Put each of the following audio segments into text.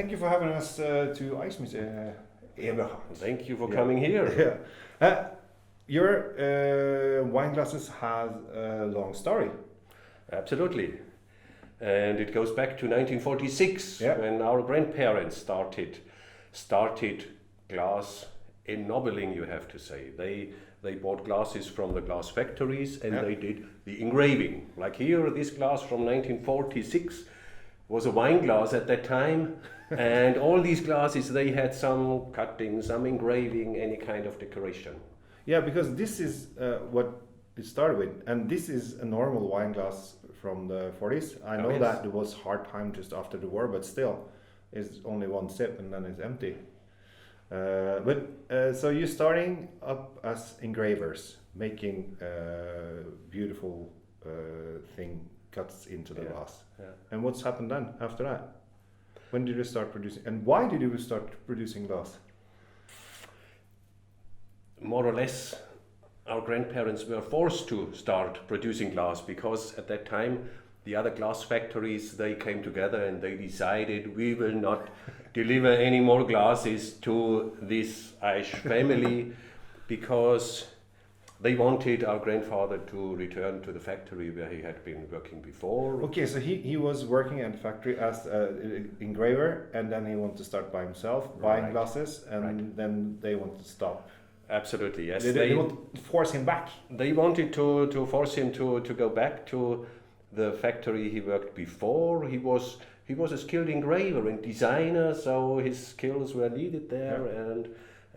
thank you for having us to Ice Eberhart. Thank you for coming here. Yeah. Your wine glasses has a long story. Absolutely. And it goes back to 1946 when our grandparents started glass ennobling, you have to say. They bought glasses from the glass factories and they did the engraving. Like here, this glass from 1946 was a wine glass at that time. And all these glasses, they had some cutting, some engraving, any kind of decoration. Yeah, because this is what it started with. And this is a normal wine glass from the 40s. I know that it was hard time just after the war, but still, it's only one sip and then it's empty. So you're starting up as engravers, making beautiful thing cuts into the glass. Yeah. And what's happened then after that? When did you start producing? And why did you start producing glass? More or less, our grandparents were forced to start producing glass because at that time the other glass factories, they came together and they decided we will not deliver any more glasses to this Aish family because they wanted our grandfather to return to the factory where he had been working before. Okay, so he was working at the factory as an engraver and then he wanted to start by himself, buying glasses, and then they wanted to stop. Absolutely, yes. They want to force him back. They wanted to force him to go back to the factory he worked before. He was a skilled engraver and designer, so his skills were needed there. Yeah.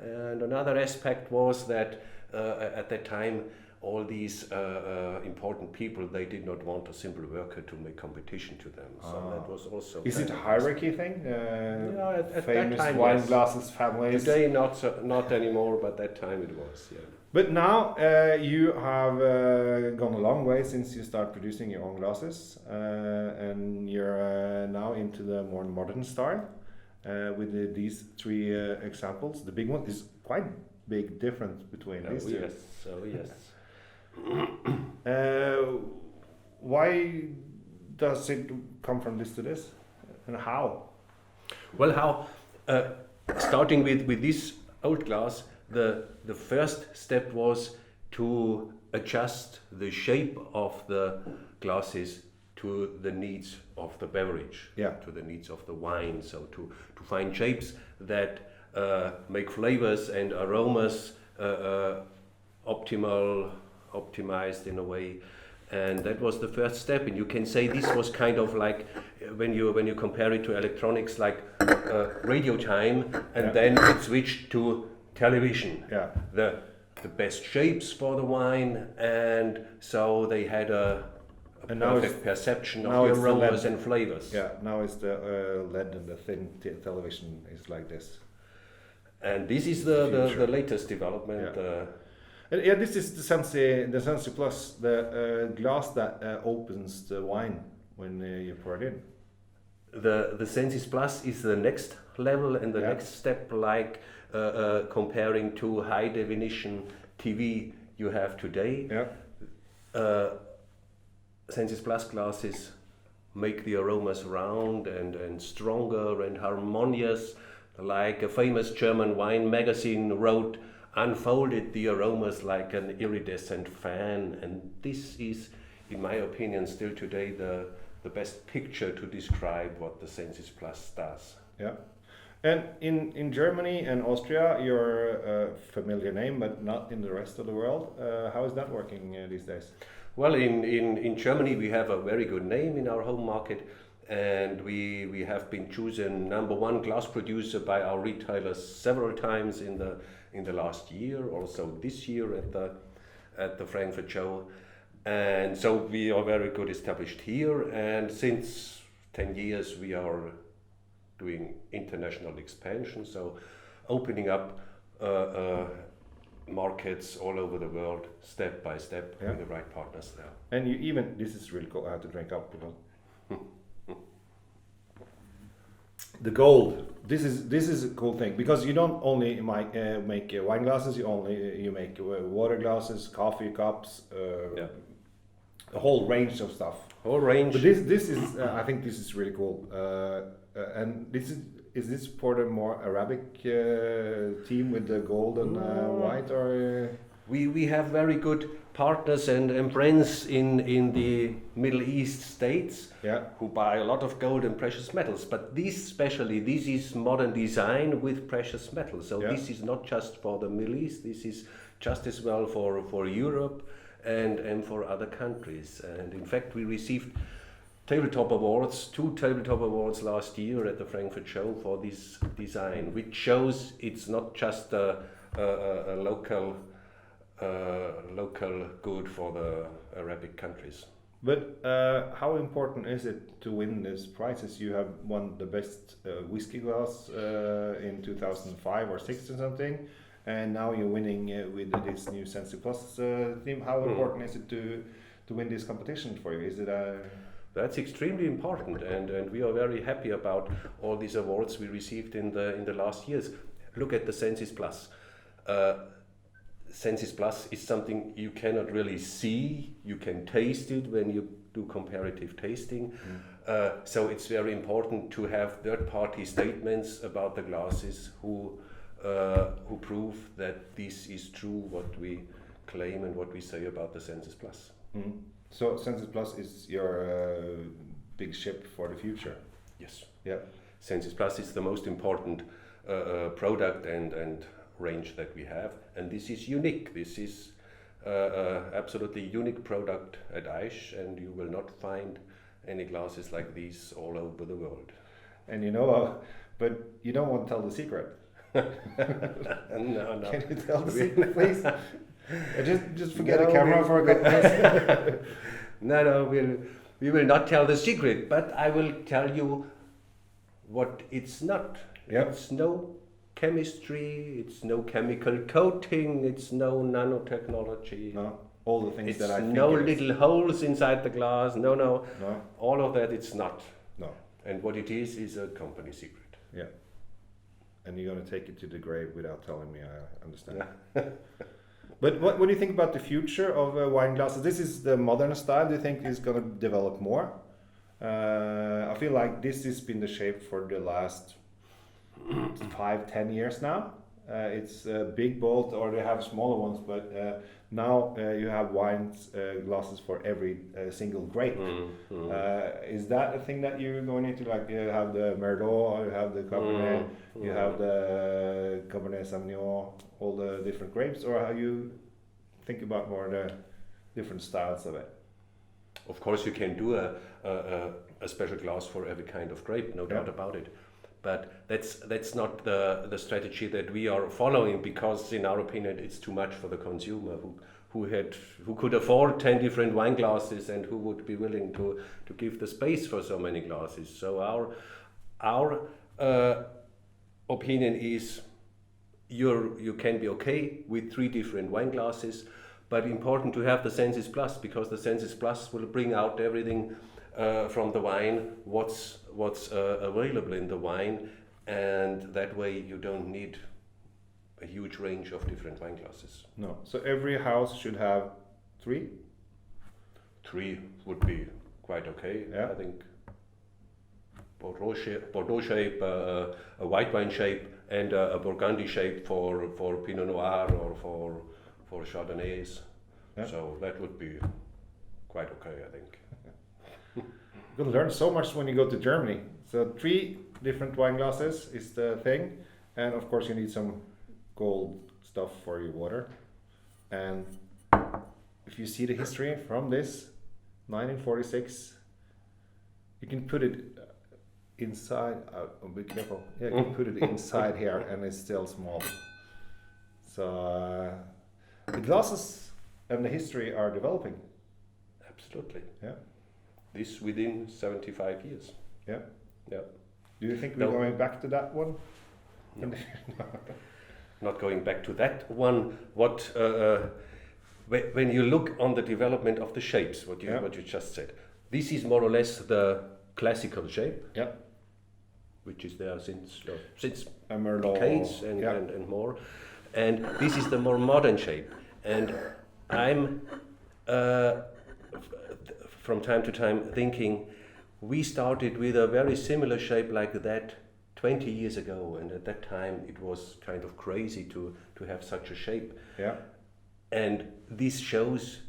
And another aspect was that at that time, all these important people, they did not want a simple worker to make competition to them. So that was also... Is it a hierarchy thing? Yeah, at famous that time, wine glasses families? Today, not anymore, but that time it was, yeah. But now you have gone a long way since you start producing your own glasses, and you're now into the more modern style with these three examples. The big one is quite big difference between these two. Yes. Why does it come from this to this, and how? Well, starting with this old glass, the first step was to adjust the shape of the glasses to the needs of the beverage, to the needs of the wine. So to find shapes that make flavors and aromas optimized in a way, and that was the first step. And you can say this was kind of like when you compare it to electronics, like radio time, and then it switched to television. Yeah. The best shapes for the wine, and so they had a perfect perception of the aromas and flavors. Yeah. Now it's the LED and the thin television is like this. And this is the latest development. This is the Sensi Plus, the glass that opens the wine when you pour it in. The Sensi Plus is the next level and the next step, like comparing to high definition TV you have today. Yeah. Sensi Plus glasses make the aromas round and stronger and harmonious. Like a famous German wine magazine wrote, unfolded the aromas like an iridescent fan, and this is, in my opinion, still today the best picture to describe what the Sensis Plus does. Yeah, and in Germany and Austria, you're a familiar name, but not in the rest of the world. How is that working these days? Well, in Germany we have a very good name in our home market. And we have been chosen #1 glass producer by our retailers several times in the last year, also this year at the Frankfurt show, and so we are very good established here. And since 10 years we are doing international expansion, so opening up markets all over the world, step by step, with the right partners there. And this is really cool. I have to drink up because. The gold. This is a cool thing because you don't only make wine glasses. You make water glasses, coffee cups, a whole range of stuff. Whole range. But this is I think this is really cool. And this is is this for the more Arabic team with the gold and white, or? We have very good partners and friends in the Middle East states who buy a lot of gold and precious metals. But this is modern design with precious metals. So this is not just for the Middle East. This is just as well for Europe and for other countries. And in fact, we received tabletop awards, 2 tabletop awards last year at the Frankfurt show for this design, which shows it's not just a local good for the Arabic countries. But how important is it to win these prizes? You have won the best whiskey glass in 2005 or 6 or something, and now you're winning with this new Sensi Plus theme. How important is it to win this competition for you? Is it a... That's extremely important, and we are very happy about all these awards we received in the last years. Look at the Sensis Plus. Sensis Plus is something you cannot really see. You can taste it when you do comparative tasting. So it's very important to have third-party statements about the glasses who prove that this is true, what we claim and what we say about the Sensis Plus. So Sensis Plus is your big ship for the future? Yes. Yeah. Sensis Plus is the most important product and range that we have, and this is unique. This is absolutely unique product at Aish, and you will not find any glasses like these all over the world. And but you don't want to tell the secret. No. Can you tell the secret, please? Just forget the camera for a couple minutes. No, we will not tell the secret, but I will tell you what it's not. Yep. It's no chemistry, it's no chemical coating, it's no nanotechnology. No, all the things that I think no little holes inside the glass. No. All of that it's not. No. And what it is a company secret. Yeah. And you're going to take it to the grave without telling me, I understand. But what do you think about the future of wine glasses? This is the modern style. Do you think it's going to develop more? I feel like this has been the shape for the last 5-10 years now. It's big, bold, or they have smaller ones, but now you have glasses for every single grape. Is that a thing that you're going into? Like you have the Merlot, you have the Cabernet, you have the Cabernet Sauvignon, all the different grapes, or how you think about more the different styles of it? Of course, you can do a special glass for every kind of grape, no doubt about it. But that's not the strategy that we are following, because in our opinion it's too much for the consumer who could afford 10 different wine glasses and who would be willing to give the space for so many glasses. So our opinion is you can be okay with 3 different wine glasses, but important to have the Sensis Plus, because the Sensis Plus will bring out everything from the wine, what's available in the wine, and that way you don't need a huge range of different wine glasses. No, so every house should have 3? 3 would be quite okay, yeah. I think. Bordeaux shape, a white wine shape, and a Burgundy shape for Pinot Noir or for Chardonnays. Yeah. So that would be quite okay, I think. You're going to learn so much when you go to Germany. So 3 different wine glasses is the thing, and of course you need some gold stuff for your water. And if you see the history from this 1946, you can put it inside. Be careful. Yeah, you can put it inside here, and it's still small. So the glasses and the history are developing. Absolutely. Yeah. This within 75 years. Yeah. Yeah. Do you think we're going back to that one? No. Not going back to that one. What when you look on the development of the shapes, what you just said, this is more or less the classical shape. Yeah. Which is there since decades and more, and this is the more modern shape. And I'm from time to time thinking we started with a very similar shape like that 20 years ago, and at that time it was kind of crazy to have such a shape. Yeah. And this shows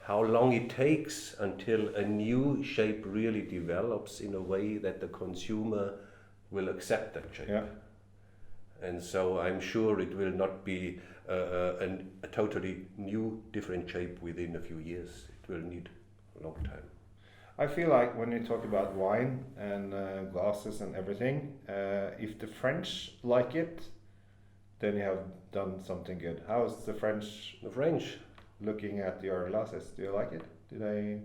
how long it takes until a new shape really develops in a way that the consumer will accept that shape. Yeah. And so I'm sure it will not be a totally new, different shape within a few years. It will need a long time. I feel like when you talk about wine and glasses and everything, if the French like it, then you have done something good. How is the French looking at your glasses? Do you like it? Do they?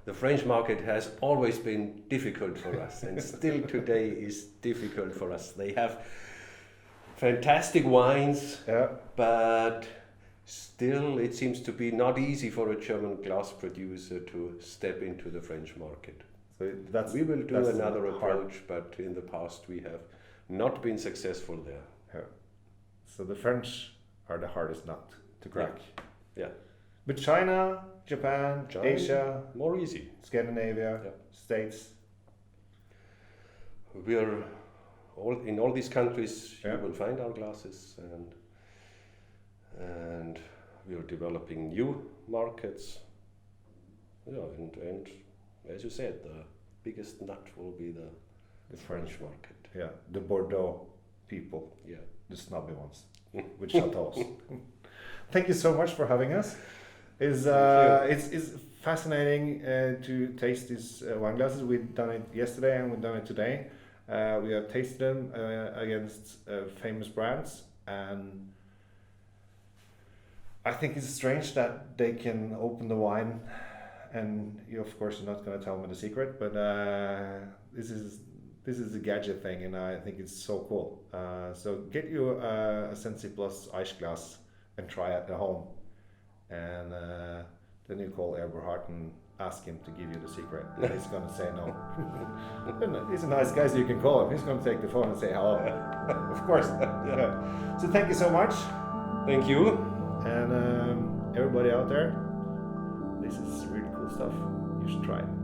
The French market has always been difficult for us, and still today is difficult for us. They have fantastic wines, but still it seems to be not easy for a German glass producer to step into the French market. So we will do another approach, but in the past we have not been successful there. Yeah. So the French are the hardest nut to crack. Yeah. But China, Japan, Asia, more easy. Scandinavia, States. We are in all these countries. You will find our glasses, and we are developing new markets. Yeah, and as you said, the biggest nut will be the French market. Yeah, the Bordeaux people. Yeah, the snobby ones with chateaus. Thank you so much for having us. It's fascinating to taste these wine glasses. We've done it yesterday and we've done it today. We have tasted them against famous brands, and I think it's strange that they can open the wine, and you of course you're not going to tell me the secret, but this is a gadget thing, and I think it's so cool. So get you a Sensi Plus ice glass and try it at home, and then you call Eberhart and ask him to give you the secret. He's going to say no. He's a nice guy, so you can call him. He's going to take the phone and say hello. Of course. Yeah. So thank you so much. Thank you. And everybody out there, this is really cool stuff. You should try it.